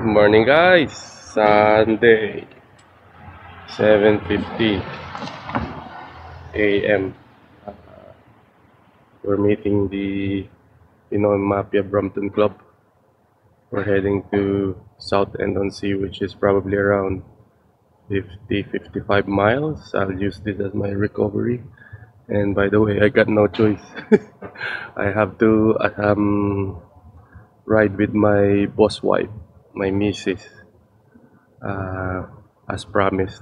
Morning guys, Sunday 7:50 a.m. We're meeting the Pinoy Mafia Brompton Club. We're heading to Southend-on-Sea, which is probably around 50-55 miles. I'll use this as my recovery. And by the way, I got no choice. I have to ride with my boss wife, my missus, as promised.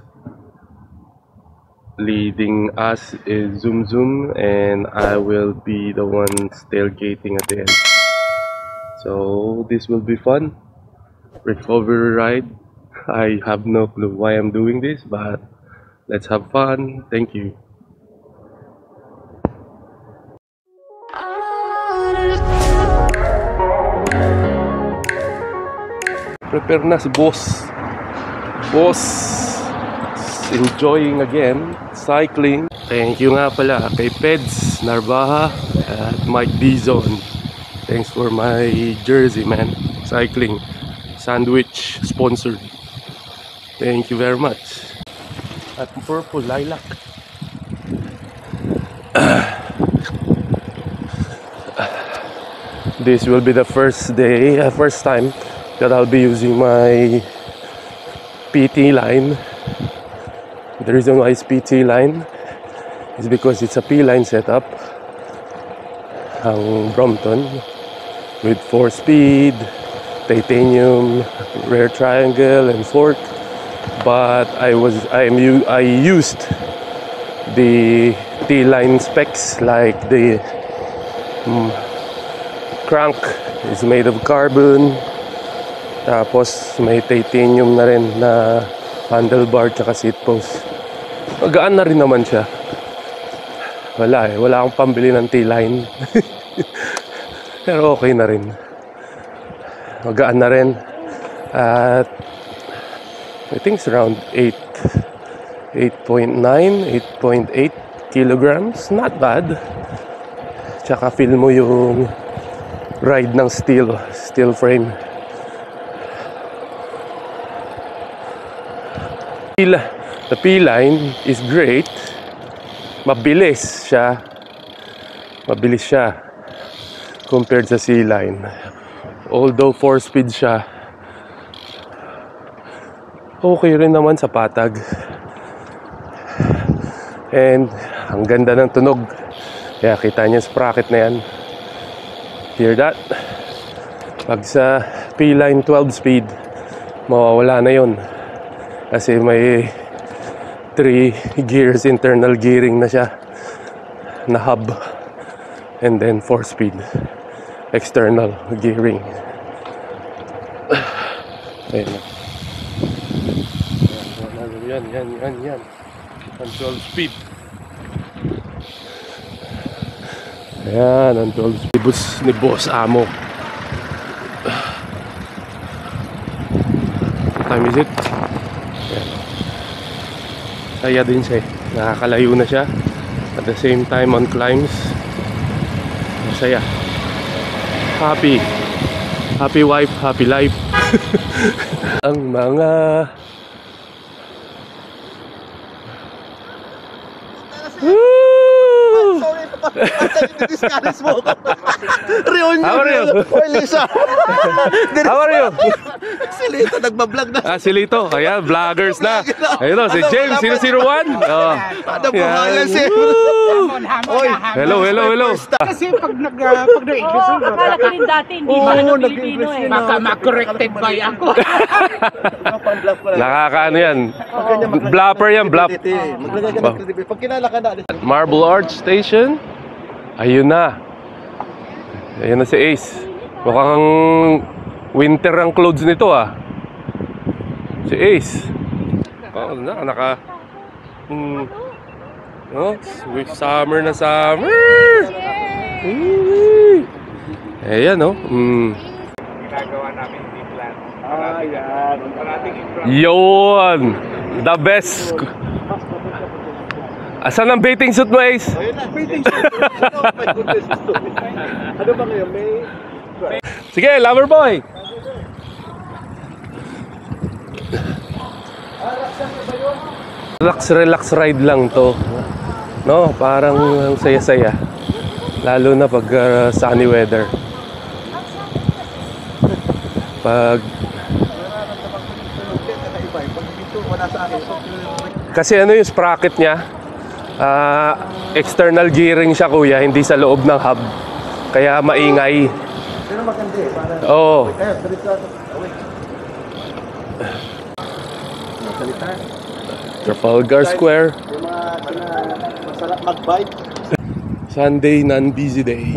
Leading us is Zoom Zoom, and I will be the one tailgating at the end. So this will be fun. Recovery ride. I have no clue why I'm doing this, but let's have fun. Thank you. Prepare na si boss. Boss enjoying again, cycling. Thank you nga pala kay Peds Narvaja at Mike Dizon. Thanks for my jersey, man. Cycling sandwich sponsored. Thank you very much. At purple lilac. This will be the first time that I'll be using my PT line. The reason why it's PT line is because it's a P-line setup. Ang Brompton with 4-speed, titanium, rear triangle, and fork. But I used the T-line specs, like the crank is made of carbon. Tapos may titanium na rin na handlebar tsaka seat post. Magaan na rin naman siya. Wala akong pambili ng T-line. Pero okay na rin. Magaan na rin. At I think it's around 8.9, 8.8 kilograms. Not bad. Tsaka feel mo yung ride ng steel frame. The P-line is great. Mabilis siya compared sa C-line. Although 4-speed siya, okay rin naman sa patag. And ang ganda ng tunog. Kaya kita niya sa sprocket na yan. Hear that? Pag sa P-line 12-speed, mawawala na yon. Kasi may 3 gears, internal gearing na siya na hub, and then 4-speed external gearing. Ayan na. Yan. Control speed. Ayan, ang 12 speed ni Boss Amo. What time is it? Saya din siya, nakakalayo na siya. At the same time on climbs, masaya. Happy wife, happy life. Ang mga Discourage mo. Reunion. How are you? Oy, Lisa. How are you? Si Lito nagbablog na. Si Lito, kaya vloggers na. Ayun o, si James 001. Ano po halan si? Oy, hello. Kasi pag nag-English dati hindi ba Pilipino eh. Baka ma-corrected by ako. Nakakaano yan. Blapper yan, blap. Maglagay ka ng credibility. Pag kinala ka na. Marble Arch Station. Ayun na. Ayun na si Ace. Mukhang winter ang clothes nito ah. Si Ace. Oh, naka summer na summer. Ayan oh. Ginagawa namin yung plan. Yan. Yun. The best. Asan ang baiting suit mo, Ace? Ayun na, waiting siya. Ano ba ngayon? May... Sige, lover boy. Relax ride lang to. No, parang ang saya-saya. Lalo na pag sunny weather. Pag kasi ano yung sprocket niya? External gearing siya kuya, hindi sa loob ng hub. Kaya maingay. Pero maganda eh. Para... Oo. Kaya, diretso ako. Masalita. Trafalgar Square. Yung mga masarap mag-bike. Sunday, non-busy day.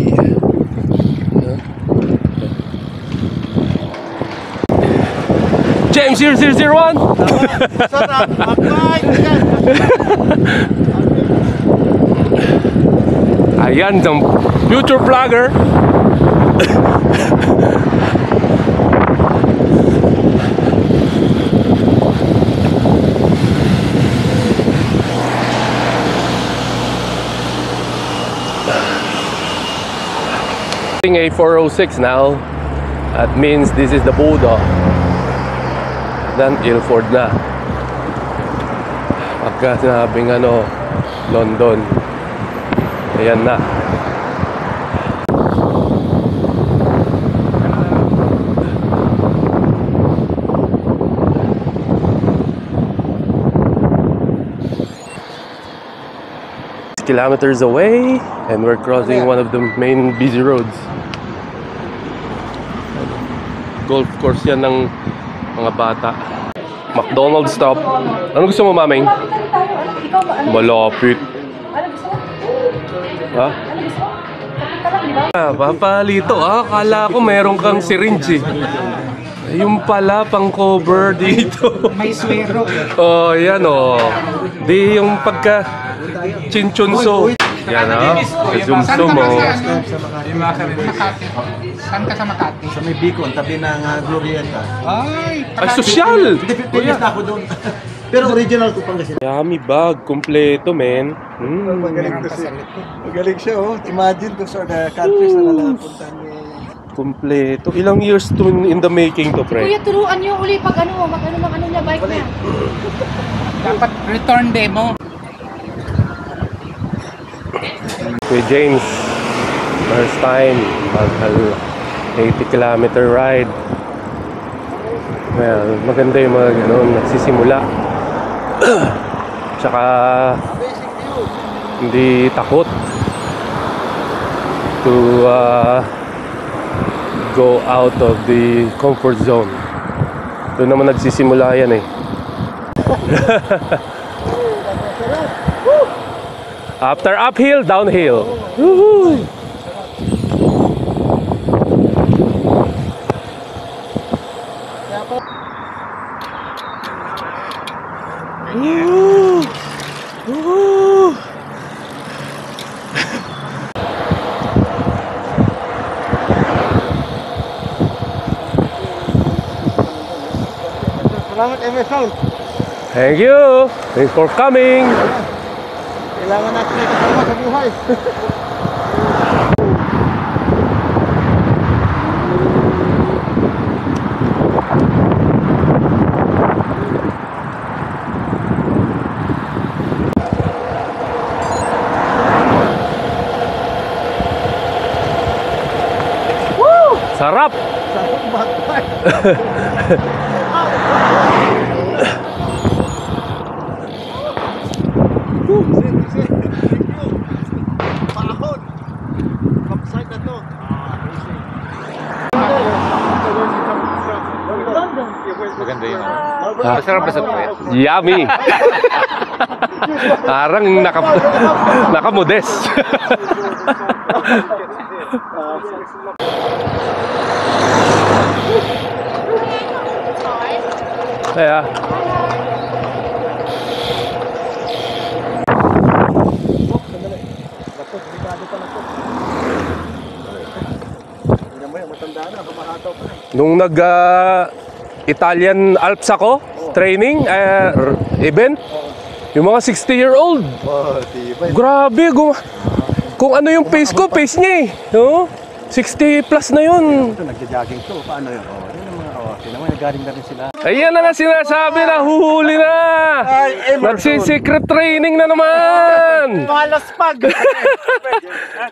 James 0001! Masarap mag-bike. Ayan, ang future vlogger. A 406 now. That means this is the Budo. Then Ilford na. Pagka sinabing ano, London. Ayan na. Kilometers away and we're crossing one of the main busy roads. Golf course yan ng mga bata. McDonald's stop. Ano gusto mo, maming? Ikaw ba? Ano Malapit. gusto mo? Ha? Ano gusto mo? Kapit ka lang, di ba? Papalito. Akala ko meron kang syringe eh. Yung pala pang cover dito. May swero. Oh, yan oh. Di yung pagka chinchunso. Yan oh. Zoom mo. Makati. Saan ka sa Makati? Sa may Bicol, tabi ng Glorieta. Ay, Ay, sosyal! Hindi, pilis na ako doon. Pero original ko pang kasi. Yummy bag. Kompleto, men. Magaling to siya. Magaling siya, oh. Imagine to sa countries na nalapuntan niya. Kompleto. Ilang years to in the making to, pre? Kuya, turuan niyo uli pag ano niya, bike niya. dapat return demo. Kuya James, first time mag 80-kilometer ride. Well, maganda yung mga gano'n, nagsisimula. Tsaka hindi takot to go out of the comfort zone. Doon naman nagsisimula yan eh. After uphill, downhill. Woohoo! Woo! Woo! Salamat, MSL. Thank you. Thanks for coming. Kailangan natin ay kasama sa buhay. Sarap. Sarap bakit? Panahon. Kapside na to. Maganda yun. Ah, Masarap ba sa puwet? yummy. Parang nakamodest. Kaya nung Italian Alps ako, training, event, yung mga 60-year-old, Oh, diba? grabe, kung ano yung pace ko, pace niya eh. No? 60 plus na yun. Ito, nagja-jogging to. Paano yun? Oh, yun ang mga, oh, galing na rin sila. Ayan na nga sinasabi na huhuli na. Nagsisecret training na naman. Mga laspag!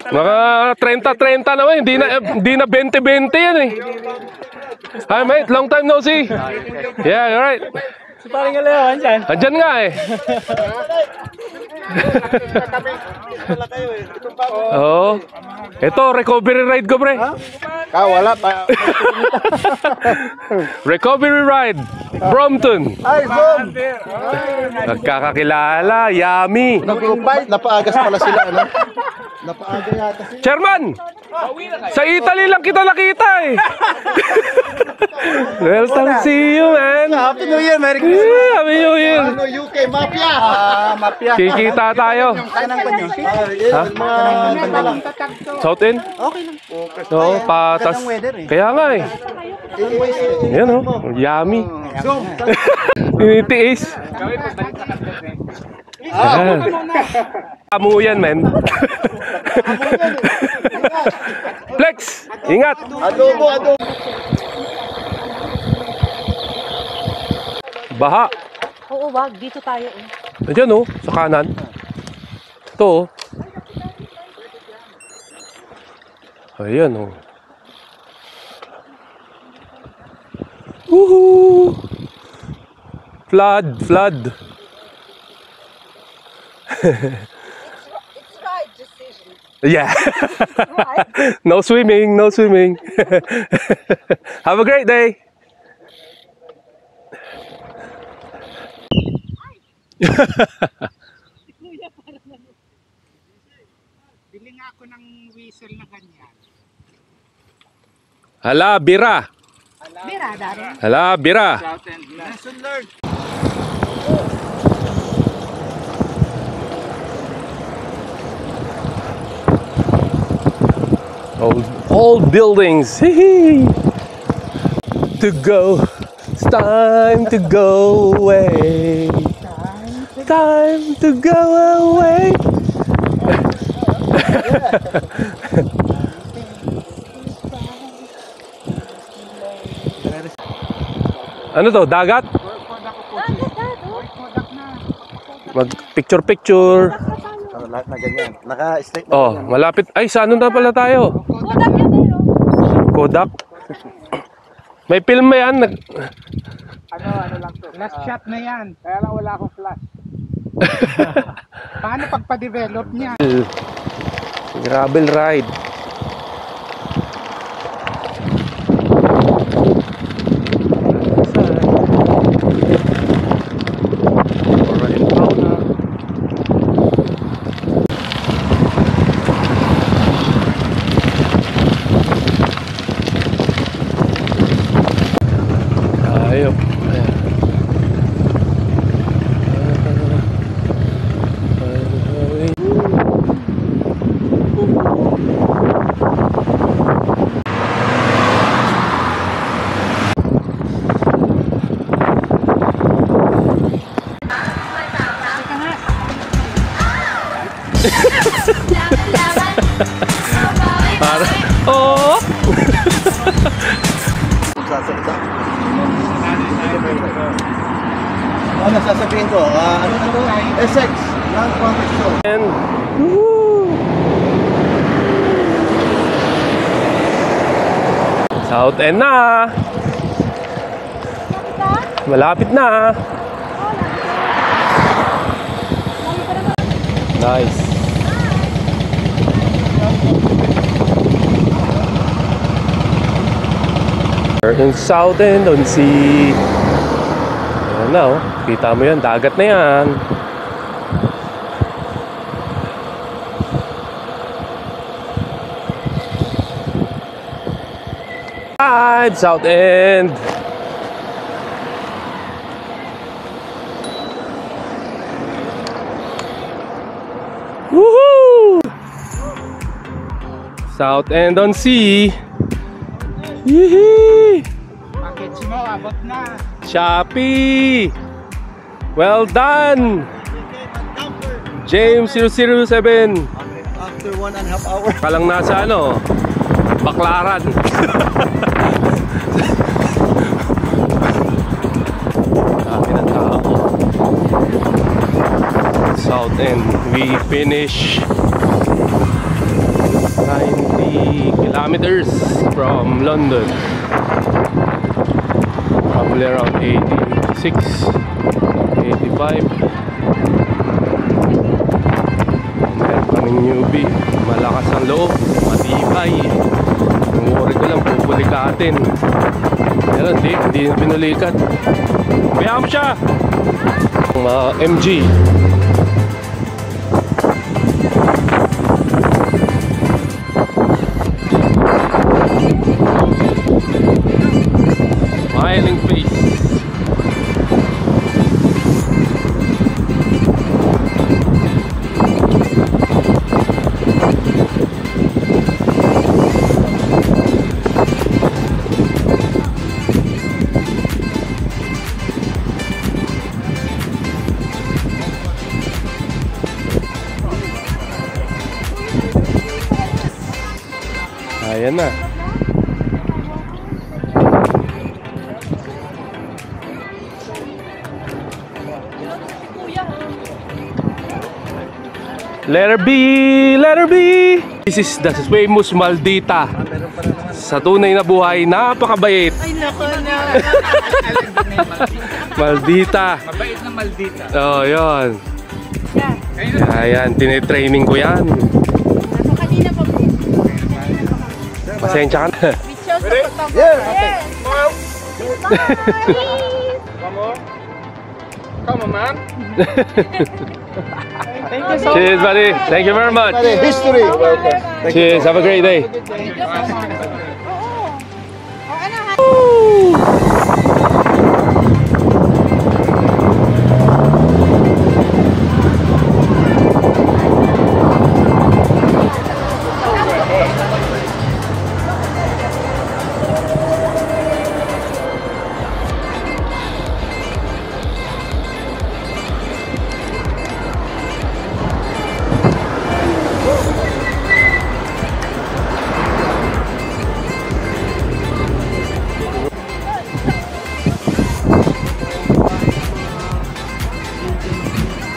Mga 30-30 naman, hindi na 20-20 yan eh. Hi mate, long time no see. Yeah, you're right. Si paring Leo, andyan. Andyan nga eh. Oo. Ito, recovery ride ko, pre. Wala pa. Recovery ride. Brompton. Ay, boom! Nagkakakilala, yummy. Napaagas pala sila, ano? Napaaga yata sila. Chairman! Sa Italy lang kita nakita eh. Welcome, see you, man. Happy New Year, Merry Christmas! Yeah, Happy New Year. UK, Mafia! Mafia. Kikita tayo. Kanang banyo. Ha? South End? Okay lang. Oo, patas. Kaya nga eh. Yan o, yummy. Tinitiis. Ayan. Amo yan, man. Flex, ingat. Adobo. Baha. Oo, wag. Dito tayo. Ayan o, sa kanan. Ito o. Ayan o. Woohoo! Flood. It's right decision. Yeah. No swimming. Have a great day. Bili nga ako ng whistle na ganyan. Hala, bira. Bira, Darin. Hala, bira. Lesson learned. Old buildings. To go. It's time to go away. Time to go away. Ano to? Dagat? Mag picture. Lahat na ganyan. Naka-straight na. Oh, malapit. Ay, sa ano na pala tayo? Kodak yan eh. Kodak. May film ba yan? Ano lang to? Last shot na yan. Kaya lang wala akong flash. Paano pagpa-develop niya? Gravel ride. Ayop. Para oh. Ano sasabihin ko? Ano na to? SX. Lang contact show. And woo! South End na. Malapit na. Nice. We're in South End on Sea. Ayan na oh. Kita mo yan, dagat na yan. Right, South End. Woohoo! South End on Sea. Yee! Package mo, abot na. Shopee! Well done! James 007. After 1.5 hours. Palang nasa ano, Baklaran. and we finish 90 kilometers from London, probably around 86, 85. Meron kaming newbie, malakas ang loob, matibay. Ang worry ko lang, pupulikatin. Pero hindi pinulikat. Kaya mo siya! Mga MG. Smiling face. Ayan na. Letter B, letter B. This is the famous Maldita. Sa tunay na buhay, napakabait. Ay, naku na. Maldita. Mabait na Maldita. Oh, yun. Ayan, tinitraining ko yan. Ano kanina pa po? Pasensya ka na. Yeah. Come on. Come on, man. Thank you so Cheers, buddy. Thank you very much. History. Cheers. Have a great day.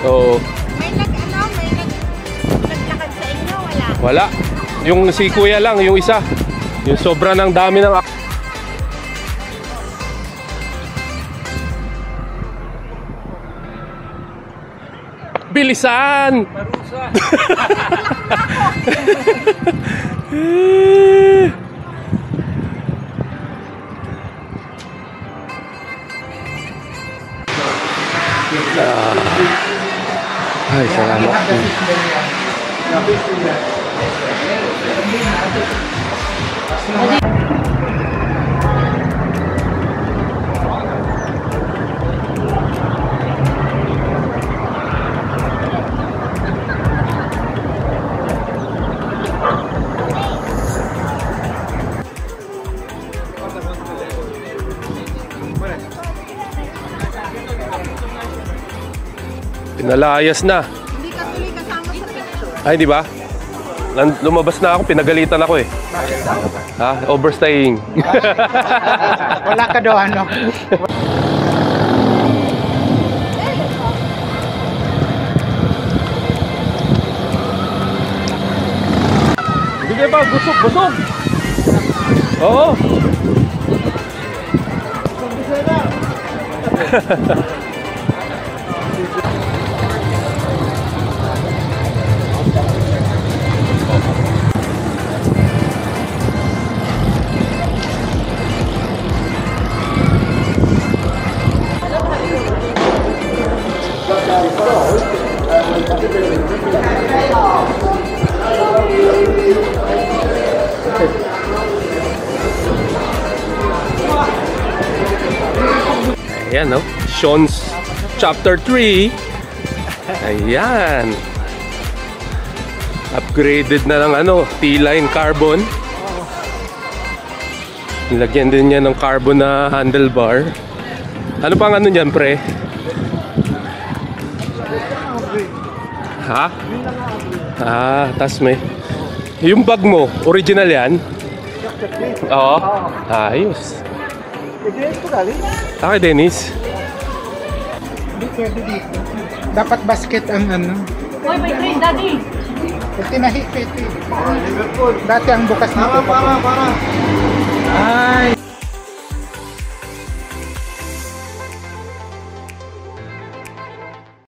Oo. May naglakad sa inyo, wala? Wala. Yung si kuya lang, yung isa. Yung sobra ng dami ng... Bilisan! Ay, salamat. Pinalayas na. Hindi ka tuloy kasama sa picture. Ay, di ba? Lumabas na ako, pinagalitan ako eh. Ha? Overstaying. Wala ka daw ano. Hindi ba? Busog, busog. Oo. Ayan, no? Sean's Chapter 3. Ayan. Upgraded na ng ano, T-line carbon. Nilagyan din niya ng carbon na handlebar. Ano pang ano niyan, pre? Ha? Ah, tas may... Yung bag mo, original yan? Oo. Ayos. Dennis. Hindi pwede dito. Dapat basket ang ano. Uy, may train, daddy. Tinahi, Liverpool. dati ang bukas nito. Para. Ay,